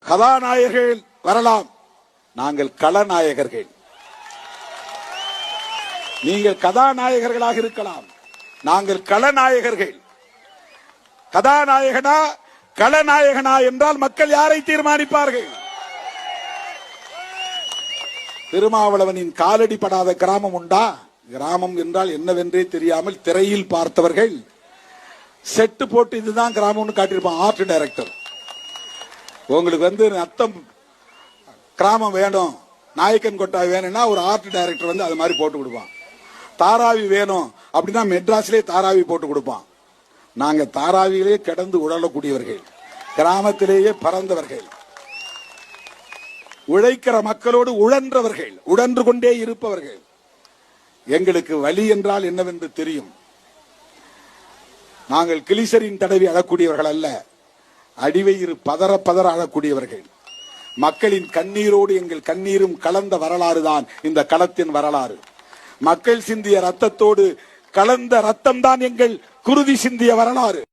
கதாநாயகர்கள் வரலாம், நாங்கள் களநாயகர்கள். நீங்கள் கதாநாயகர்களாக இருக்கலாம், நாங்கள் களநாயகர்கள். கதாநாயகனா களநாயகனா என்றால் மக்கள் யாரை தீர்மானிப்பார்கள்? திருமாவளவனின் காலடி படாத கிராமம் உண்டா? கிராமம் என்றால் என்னவென்றே தெரியாமல் திரையில் பார்த்தவர்கள் செட்டு போட்டு இதுதான் கிராமம்னு காட்டியிருப்பான் ஆர்ட் டைரக்டர். உங்களுக்கு நத்தம் கிராமம் வேணும், நாயக்கன் கொட்டாய் வேணும்னா ஒரு ஆர்ட் டைரக்டர் அது மாதிரி போட்டு கொடுப்பான். தாராவி வேணும் அப்படின்னா மெட்ராஸ்லேயே தாராவி போட்டு கொடுப்பான். நாங்க தாராவியிலே கிடந்து உழலக்கூடியவர்கள், கிராமத்திலேயே பறந்தவர்கள், உழைக்கிற மக்களோடு உழன்றவர்கள், உழன்று கொண்டே இருப்பவர்கள். எங்களுக்கு வலி என்றால் என்னவென்று தெரியும். நாங்கள் கிளிசரின் தடவி அழக்கூடியவர்கள் அல்ல, அடிவயிறு பதற பதற அழக்கூடியவர்கள். மக்களின் கண்ணீரோடு எங்கள் கண்ணீரும் கலந்த வரலாறு தான் இந்த களத்தின் வரலாறு. மக்கள் சிந்திய ரத்தத்தோடு கலந்த ரத்தம் தான் எங்கள் குருதி சிந்திய வரலாறு.